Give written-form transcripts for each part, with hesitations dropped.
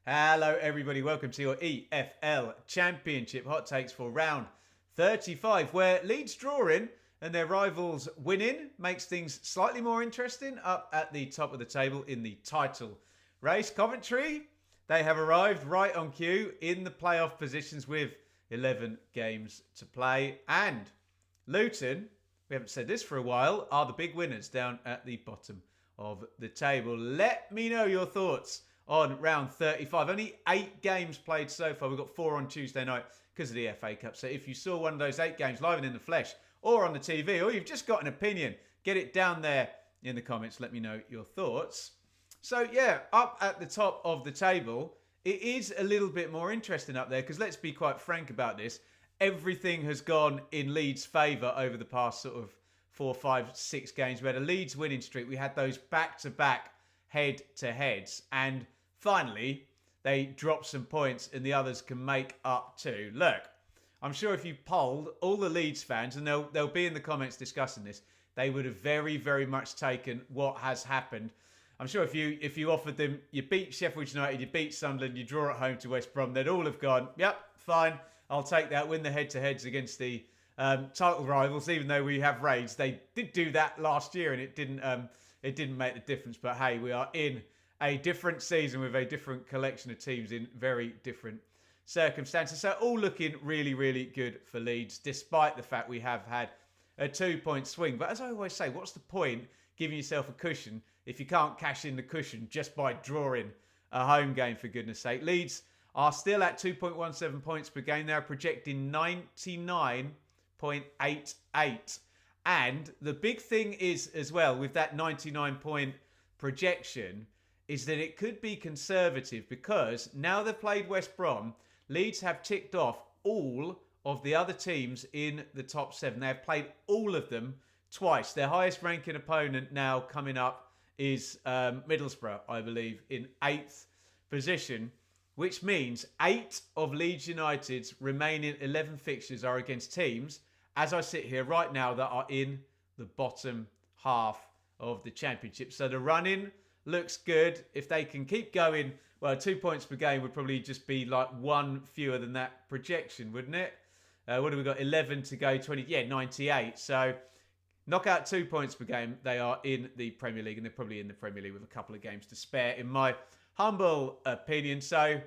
Hello everybody, welcome to your EFL Championship hot takes for round 35, where Leeds drawing and their rivals winning makes things slightly more interesting up at the top of the table in the title race. Coventry, they have arrived right on cue in the playoff positions with 11 games to play. And Luton, we haven't said this for a while, are the big winners down at the bottom of the table. Let me know your thoughts on round 35. Only 8 games played so far. We've got 4 on Tuesday night because of the FA Cup. So if you saw one of those 8 games live and in the flesh or on the TV, or you've just got an opinion, get it down there in the comments. Let me know your thoughts. So yeah, up at the top of the table, it is a little bit more interesting up there because let's be quite frank about this. Everything has gone in Leeds' favour over the past sort of 4, 5, 6 games. We had a Leeds winning streak. We had those back-to-back head-to-heads. And finally, they drop some points and the others can make up too. Look, I'm sure if you polled all the Leeds fans, and they'll be in the comments discussing this, they would have very, very much taken what has happened. I'm sure if you offered them, you beat Sheffield United, you beat Sunderland, you draw at home to West Brom, they'd all have gone, yep, fine, I'll take that, win the head-to-heads against the title rivals, even though we have raids. They did do that last year and it didn't make the difference. But hey, we are in a different season with a different collection of teams in very different circumstances. So all looking really, really good for Leeds, despite the fact we have had a 2-point swing. But as I always say, what's the point giving yourself a cushion if you can't cash in the cushion just by drawing a home game, for goodness sake? Leeds are still at 2.17 points per game. They're projecting 99.88. And the big thing is, as well, with that 99-point projection, is that it could be conservative because now they've played West Brom, Leeds have ticked off all of the other teams in the top 7. They have played all of them twice. Their highest ranking opponent now coming up is Middlesbrough, I believe, in 8th position, which means 8 of Leeds United's remaining 11 fixtures are against teams, as I sit here right now, that are in the bottom half of the Championship. So the run-in looks good. If they can keep going, well, 2 points per game would probably just be like 1 fewer than that projection, wouldn't it? What have we got? 11 to go, 20, yeah, 98. So knock out 2 points per game. They are in the Premier League, and they're probably in the Premier League with a couple of games to spare, in my humble opinion. So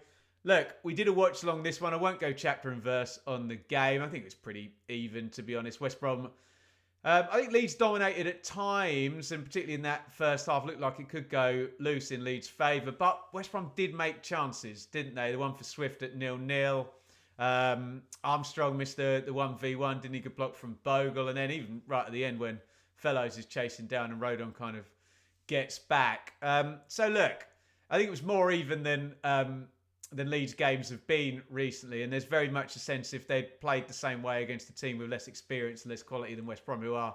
look, we did a watch along this one. I won't go chapter and verse on the game. I think it's pretty even, to be honest. West Brom, I think Leeds dominated at times, and particularly in that first half, looked like it could go loose in Leeds' favour. But West Brom did make chances, didn't they? The one for Swift at 0-0. Armstrong missed the 1v1, didn't he? Good block from Bogle. And then even right at the end when Fellows is chasing down and Ruddock kind of gets back. So look, I think it was more even than Leeds games have been recently, and there's very much a sense if they'd played the same way against a team with less experience and less quality than West Brom, who are,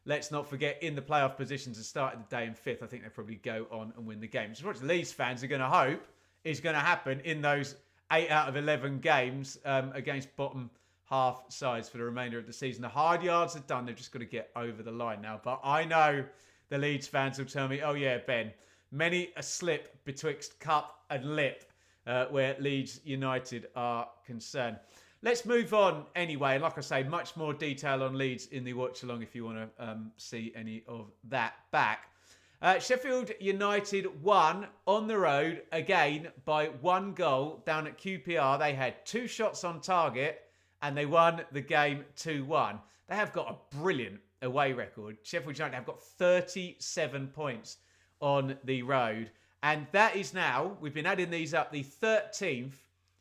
let's not forget, in the playoff positions and started the day in 5th, I think they'd probably go on and win the game. So what Leeds fans are going to hope is going to happen in those 8 out of 11 games against bottom half sides for the remainder of the season. The hard yards are done. They've just got to get over the line now. But I know the Leeds fans will tell me, oh yeah, Ben, many a slip betwixt cup and lip where Leeds United are concerned. Let's move on anyway. And like I say, much more detail on Leeds in the watch-along if you want to see any of that back. Sheffield United won on the road, again, by 1 goal down at QPR. They had 2 shots on target and they won the game 2-1. They have got a brilliant away record. Sheffield United have got 37 points on the road. And that is now, we've been adding these up, the 13th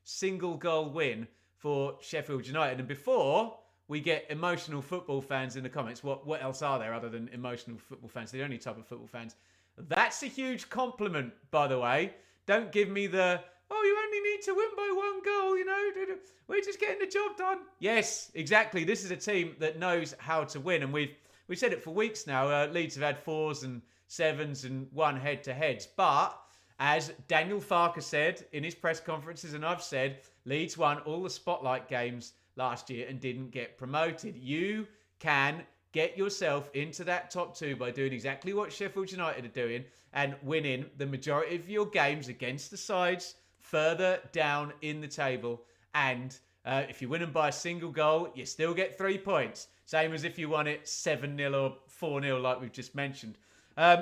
single goal win for Sheffield United. And before we get emotional football fans in the comments, what else are there other than emotional football fans? The only type of football fans. That's a huge compliment, by the way. Don't give me the, oh, you only need to win by 1 goal, you know, we're just getting the job done. Yes, exactly. This is a team that knows how to win. And we've said it for weeks now. Leeds have had 4s and 7s and 1 head-to-heads. But as Daniel Farke said in his press conferences, and I've said, Leeds won all the spotlight games last year and didn't get promoted. You can get yourself into that top 2 by doing exactly what Sheffield United are doing and winning the majority of your games against the sides further down in the table. And if you win them by a single goal, you still get 3 points. Same as if you won it 7-0 or 4-0 like we've just mentioned.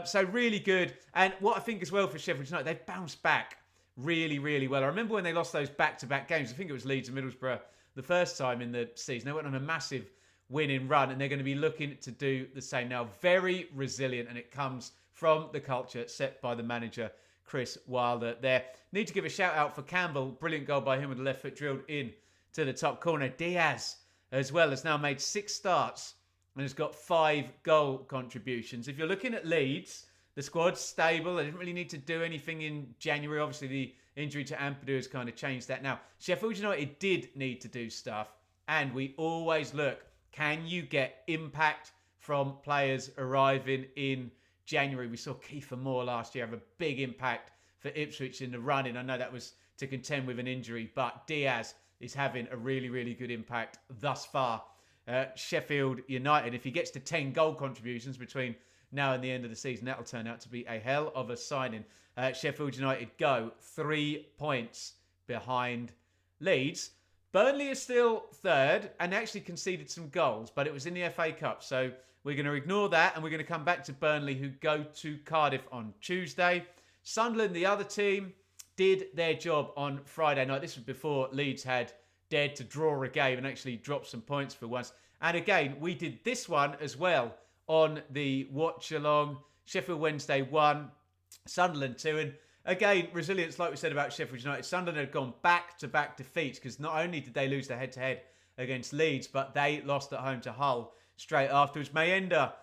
So really good. And what I think as well for Sheffield United, they've bounced back really, really well. I remember when they lost those back-to-back games. I think it was Leeds and Middlesbrough the first time in the season. They went on a massive winning run, and they're going to be looking to do the same now. Very resilient, and it comes from the culture set by the manager, Chris Wilder there. Need to give a shout out for Campbell. Brilliant goal by him with the left foot drilled in to the top corner. Diaz as well has now made 6 starts and has got 5 goal contributions. If you're looking at Leeds, the squad's stable. They didn't really need to do anything in January. Obviously, the injury to Ampadu has kind of changed that. Now, Sheffield United did need to do stuff, and we always look, can you get impact from players arriving in January? We saw Kiefer Moore last year have a big impact for Ipswich in the running. I know that was to contend with an injury, but Diaz is having a really, really good impact thus far. Sheffield United, if he gets to 10 goal contributions between now and the end of the season, that'll turn out to be a hell of a signing. Sheffield United go 3 points behind Leeds. Burnley is still third and actually conceded some goals, but it was in the FA Cup. So we're going to ignore that, and we're going to come back to Burnley, who go to Cardiff on Tuesday. Sunderland, the other team, did their job on Friday night. This was before Leeds had dared to draw a game and actually drop some points for once. And again, we did this one as well on the watch-along. Sheffield Wednesday 1, Sunderland 2. And again, resilience, like we said about Sheffield United. Sunderland had gone back-to-back defeats because not only did they lose the head-to-head against Leeds, but they lost at home to Hull straight afterwards. Mayenda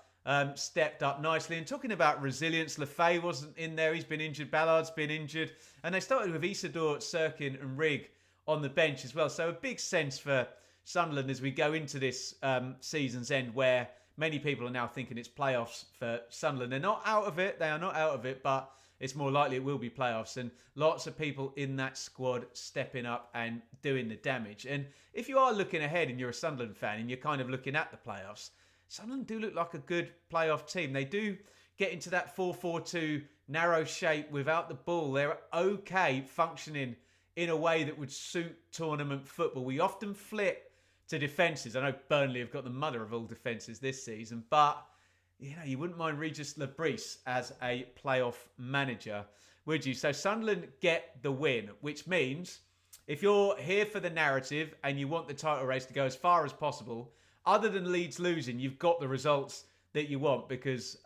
stepped up nicely. And talking about resilience, Lefay wasn't in there. He's been injured. Ballard's been injured. And they started with Isidore, Sirkin and Rigg on the bench as well. So a big sense for Sunderland as we go into this season's end, where many people are now thinking it's playoffs for Sunderland. They're not out of it. They are not out of it, but it's more likely it will be playoffs. And lots of people in that squad stepping up and doing the damage. And if you are looking ahead and you're a Sunderland fan and you're kind of looking at the playoffs, Sunderland do look like a good playoff team. They do get into that 4-4-2 narrow shape without the ball. They're okay functioning in a way that would suit tournament football. We often flip to defences. I know Burnley have got the mother of all defences this season, but you wouldn't mind Regis Lebris as a playoff manager, would you? So Sunderland get the win, which means if you're here for the narrative and you want the title race to go as far as possible, other than Leeds losing, you've got the results that you want, because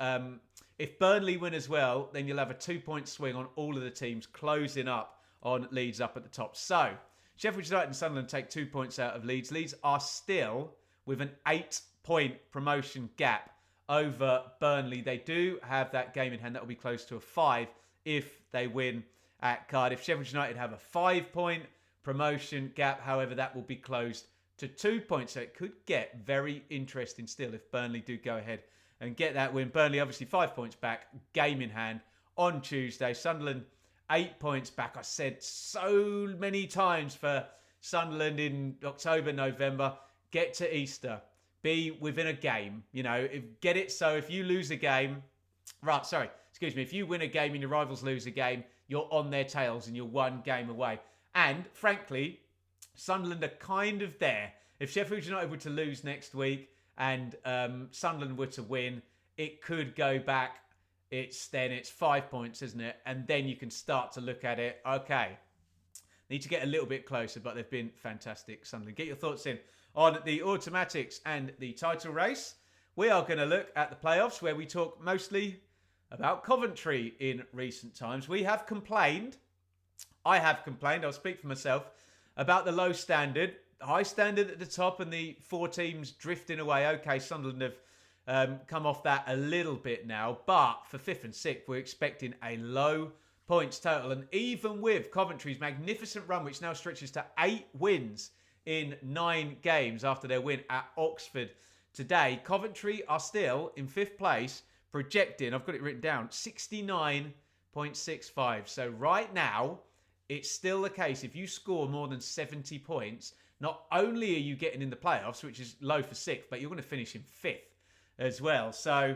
if Burnley win as well, then you'll have a 2-point swing on all of the teams, closing up on Leeds up at the top. So Sheffield United and Sunderland take 2 points out of Leeds. Leeds are still with an 8-point promotion gap over Burnley. They do have that game in hand. That will be close to a 5 if they win at Cardiff. Sheffield United have a 5-point promotion gap. However, that will be closed to 2 points. So it could get very interesting still if Burnley do go ahead and get that win. Burnley obviously 5 points back, game in hand on Tuesday. Sunderland 8 points back. I said so many times for Sunderland in October, November, get to Easter, be within a game. Get it so if you lose a game, if you win a game and your rivals lose a game, you're on their tails and you're 1 game away. And frankly, Sunderland are kind of there. If Sheffield United were to lose next week and Sunderland were to win, it could go back. It's 5 points, isn't it? And then you can start to look at it. Okay, need to get a little bit closer, but they've been fantastic, Sunderland. Get your thoughts in on the automatics and the title race. We are going to look at the playoffs, where we talk mostly about Coventry in recent times. I have complained, I'll speak for myself, about the low standard, high standard at the top and the 4 teams drifting away. Okay, Sunderland have come off that a little bit now, but for 5th and 6th, we're expecting a low points total. And even with Coventry's magnificent run, which now stretches to 8 wins in 9 games after their win at Oxford today, Coventry are still in 5th place, projecting, I've got it written down, 69.65. So right now, it's still the case. If you score more than 70 points, not only are you getting in the playoffs, which is low for 6th, but you're going to finish in 5th. as well. So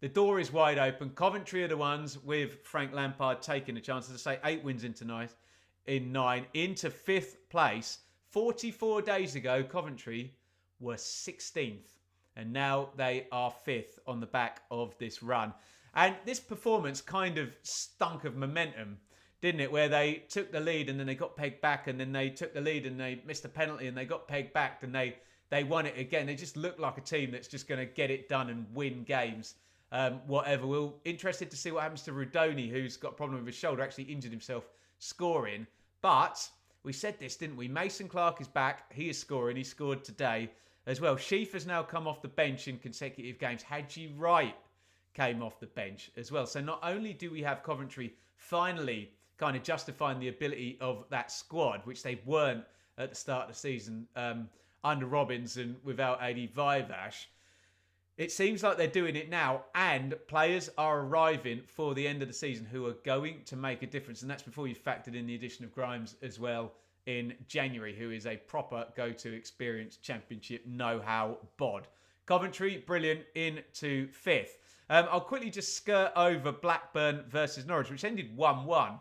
the door is wide open. Coventry are the ones with Frank Lampard taking a chance. As I say, 8 wins into 9, into 5th place. 44 days ago, Coventry were 16th. And now they are 5th on the back of this run. And this performance kind of stunk of momentum, didn't it? Where they took the lead and then they got pegged back, and then they took the lead and they missed a penalty and they got pegged back and they won it again. They just look like a team that's just going to get it done and win games. Whatever. We're interested to see what happens to Ruddock, who's got a problem with his shoulder, actually injured himself scoring. But we said this, didn't we? Mason Clark is back. He is scoring. He scored today as well. Sheaf has now come off the bench in consecutive games. Hadji Wright came off the bench as well. So not only do we have Coventry finally kind of justifying the ability of that squad, which they weren't at the start of the season under Robbins and without Adi Vivash, it seems like they're doing it now, and players are arriving for the end of the season who are going to make a difference. And that's before you've factored in the addition of Grimes as well in January, who is a proper go-to experienced championship know-how bod. Coventry, brilliant, into 5th. I'll quickly just skirt over Blackburn versus Norwich, which ended 1-1.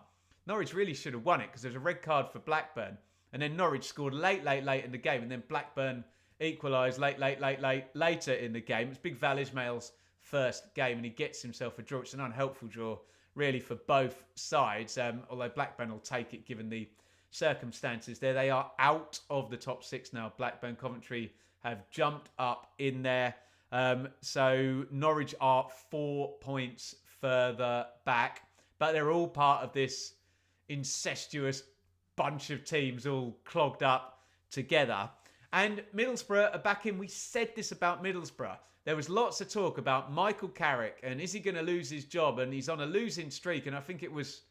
Norwich really should have won it because there was a red card for Blackburn. And then Norwich scored late in the game. And then Blackburn equalised later in the game. It's Big Val Ismail's first game, and he gets himself a draw. It's an unhelpful draw, really, for both sides. Although Blackburn will take it given the circumstances there. They are out of the top 6 now. Blackburn, Coventry have jumped up in there. So Norwich are 4 points further back. But they're all part of this incestuous bunch of teams all clogged up together. And Middlesbrough are back in. We said this about Middlesbrough. There was lots of talk about Michael Carrick and is he going to lose his job? And he's on a losing streak. And I think it was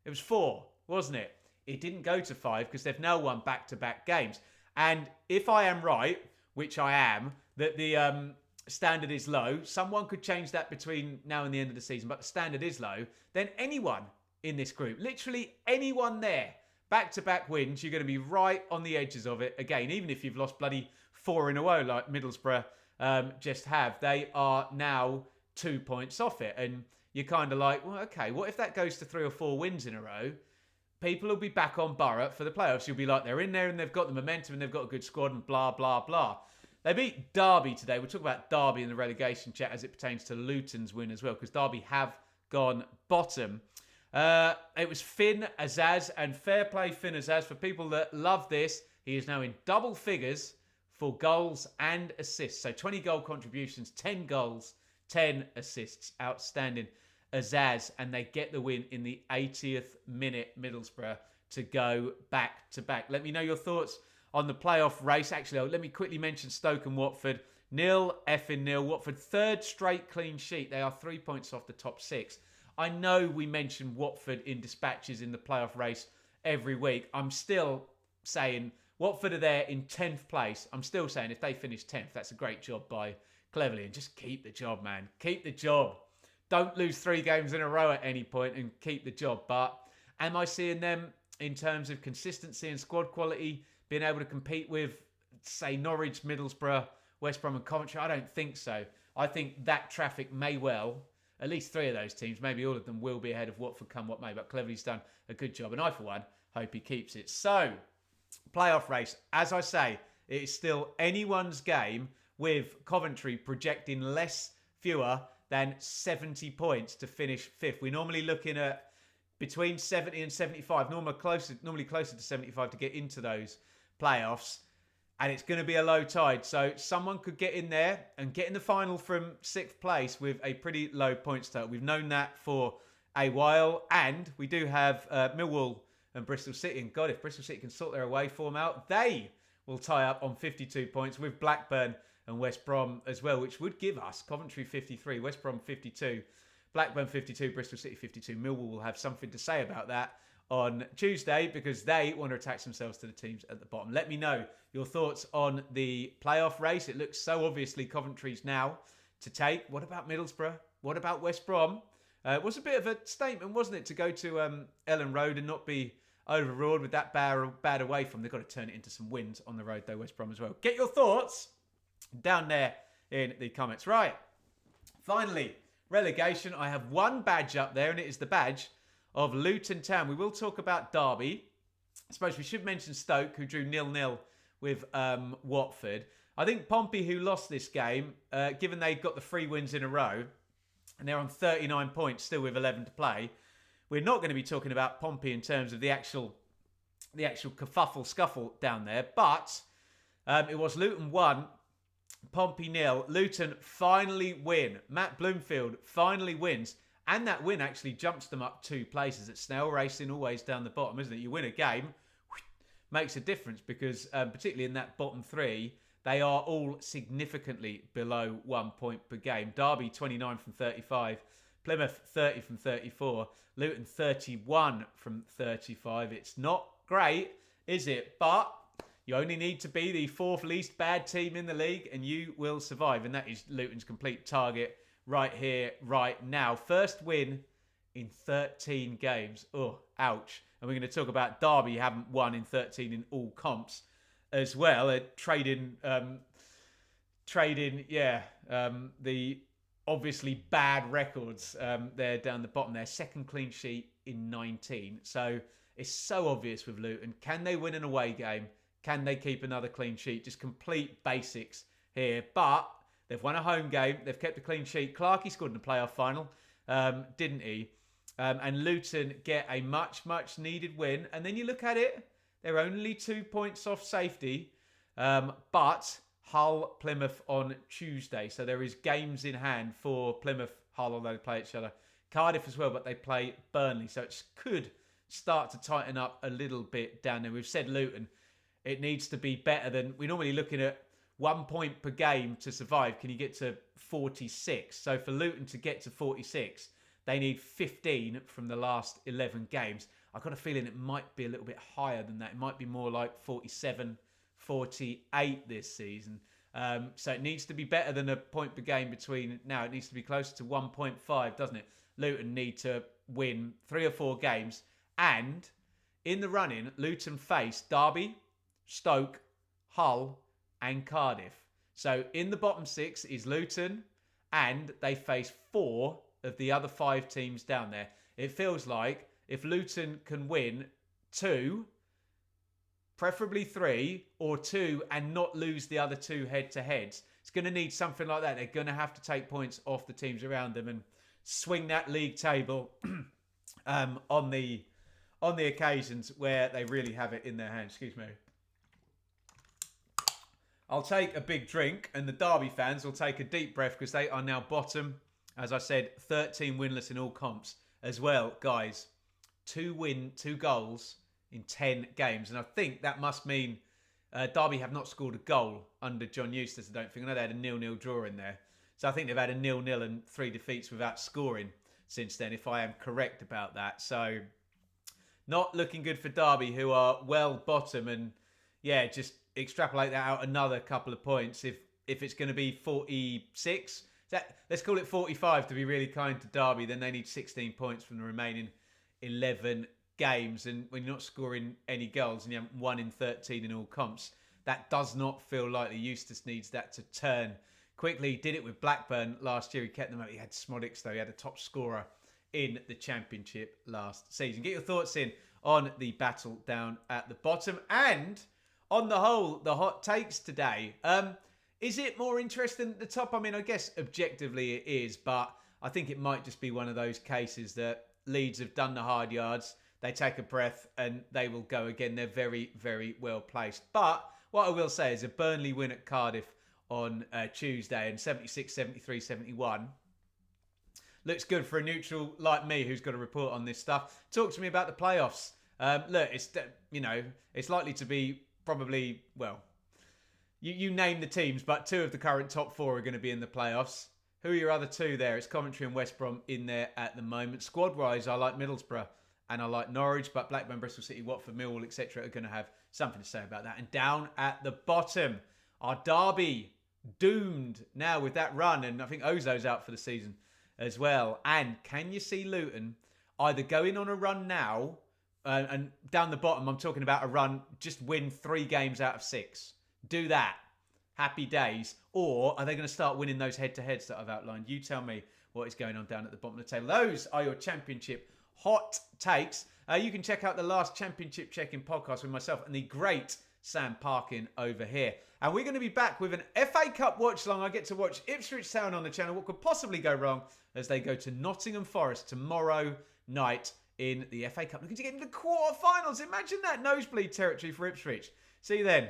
4, wasn't it? It didn't go to 5 because they've now won back-to-back games. And if I am right, which I am, that the standard is low, someone could change that between now and the end of the season, but the standard is low, then anyone in this group, literally anyone there, back-to-back wins, you're going to be right on the edges of it again, even if you've lost bloody 4 in a row like Middlesbrough just have. They are now 2 points off it. And you're kind of like, well, okay, what if that goes to 3 or 4 wins in a row? People will be back on Borough for the playoffs. You'll be like, they're in there and they've got the momentum and they've got a good squad and blah, blah, blah. They beat Derby today. We'll talk about Derby in the relegation chat as it pertains to Luton's win as well, because Derby have gone bottom. It was Finn Azaz, and fair play Finn Azaz. For people that love this, he is now in double figures for goals and assists. So 20 goal contributions, 10 goals, 10 assists. Outstanding Azaz, and they get the win in the 80th minute, Middlesbrough, to go back to back. Let me know your thoughts on the playoff race. Actually, let me quickly mention Stoke and Watford. 0-0. Watford, 3rd straight clean sheet. They are 3 points off the top 6. I know we mention Watford in dispatches in the playoff race every week. I'm still saying Watford are there in 10th place. I'm still saying if they finish 10th, that's a great job by Cleverley. And just keep the job, man. Keep the job. Don't lose 3 games in a row at any point and keep the job. But am I seeing them in terms of consistency and squad quality being able to compete with, say, Norwich, Middlesbrough, West Brom and Coventry? I don't think so. I think that traffic may well, at least 3 of those teams, maybe all of them, will be ahead of Watford come what may. But Cleverley's done a good job. And I, for one, hope he keeps it. So, playoff race. As I say, it is still anyone's game, with Coventry projecting fewer than 70 points to finish 5th. We're normally looking at between 70 and 75, normally closer to 75 to get into those playoffs. And it's going to be a low tide. So someone could get in there and get in the final from 6th place with a pretty low points total. We've known that for a while. And we do have Millwall and Bristol City. And God, if Bristol City can sort their away form out, they will tie up on 52 points with Blackburn and West Brom as well, which would give us Coventry 53, West Brom 52, Blackburn 52, Bristol City 52. Millwall will have something to say about that on Tuesday because they want to attach themselves to the teams at the bottom. Let me know your thoughts on the playoff race. It looks so obviously Coventry's now to take. What about Middlesbrough? What about West Brom? It was a bit of a statement, wasn't it, to go to Ellen Road and not be overruled with that bad away from. They've got to turn it into some wins on the road, though, West Brom as well. Get your thoughts down there in the comments. Right, Finally, relegation. I have one badge up there, and it is the badge of Luton Town. We will talk about Derby. I suppose we should mention Stoke, who drew 0-0 with Watford. I think Pompey, who lost this game, given they got the 3 wins in a row, and they're on 39 points still with 11 to play, we're not going to be talking about Pompey in terms of the actual kerfuffle scuffle down there. But it was Luton 1, Pompey 0. Luton finally win. Matt Bloomfield finally wins. And that win actually jumps them up 2 places. It's snail racing always down the bottom, isn't it? You win a game, makes a difference because particularly in that bottom 3, they are all significantly below 1 point per game. Derby 29 from 35. Plymouth 30 from 34. Luton 31 from 35. It's not great, is it? But you only need to be the 4th least bad team in the league and you will survive. And that is Luton's complete target right here, right now. First win in 13 games. Oh, ouch. And we're going to talk about Derby haven't won in 13 in all comps as well. Trading, the obviously bad records there down the bottom there. Second clean sheet in 19. So it's so obvious with Luton. Can they win an away game? Can they keep another clean sheet? Just complete basics here. But they've won a home game. They've kept a clean sheet. Clarkey scored in the playoff final, didn't he? And Luton get a much, much needed win. And then you look at it, they're only 2 points off safety. But Hull, Plymouth on Tuesday. So there is games in hand for Plymouth, Hull, although they play each other. Cardiff as well, but they play Burnley. So it could start to tighten up a little bit down there. We've said Luton, it needs to be better than... We're normally looking at 1 point per game to survive. Can you get to 46? So for Luton to get to 46, they need 15 from the last 11 games. I've got a feeling it might be a little bit higher than that. It might be more like 47, 48 this season. So it needs to be better than a point per game between now. It needs to be closer to 1.5, doesn't it? Luton need to win 3 or 4 games. And in the running, Luton face Derby, Stoke, Hull and Cardiff. So in the bottom 6 is Luton and they face 4 of the other 5 teams down there. It feels like if Luton can win 2, preferably 3 or 2 and not lose the other 2 head-to-heads, it's going to need something like that. They're going to have to take points off the teams around them and swing that league table on the occasions where they really have it in their hands. Excuse me. I'll take a big drink and the Derby fans will take a deep breath because they are now bottom. As I said, 13 winless in all comps as well, guys. 2 goals in 10 games. And I think that must mean Derby have not scored a goal under John Eustace, I don't think. I know they had a 0-0 draw in there. So I think they've had a 0-0 and 3 defeats without scoring since then, if I am correct about that. So not looking good for Derby, who are well bottom. And yeah, just extrapolate that out another couple of points. If it's going to be 46, let's call it 45 to be really kind to Derby, then they need 16 points from the remaining 11 games. And when you're not scoring any goals and you haven't won in 13 in all comps, that does not feel likely. Eustace needs that to turn quickly. He did it with Blackburn last year. He kept them up. He had Smodics, though. He had a top scorer in the Championship last season. Get your thoughts in on the battle down at the bottom. And on the whole, the hot takes today. Is it more interesting at the top? I mean, I guess objectively it is, but I think it might just be one of those cases that Leeds have done the hard yards. They take a breath and they will go again. They're very, very well placed. But what I will say is a Burnley win at Cardiff on Tuesday and 76, 73, 71 looks good for a neutral like me who's got a report on this stuff. Talk to me about the playoffs. Look, it's likely to be probably, well, you name the teams, but 2 of the current top 4 are going to be in the playoffs. Who are your other 2 there? It's Coventry and West Brom in there at the moment. Squad-wise, I like Middlesbrough and I like Norwich, but Blackburn, Bristol City, Watford, Millwall, etc. are going to have something to say about that. And down at the bottom are Derby, doomed now with that run, and I think Ozo's out for the season as well. And can you see Luton either going on a run now, and down the bottom, I'm talking about a run, just win 3 games out of 6. Do that. happy days? Or are they going to start winning those head-to-heads that I've outlined? You tell me what is going on down at the bottom of the table. Those are your Championship hot takes. You can check out the last Championship check-in podcast with myself and the great Sam Parkin over here. And we're going to be back with an FA Cup watch-along. I get to watch Ipswich Town on the channel. What could possibly go wrong as they go to Nottingham Forest tomorrow night in the FA Cup. Looking to get into the quarterfinals. Imagine that, nosebleed territory for Ipswich. See you then.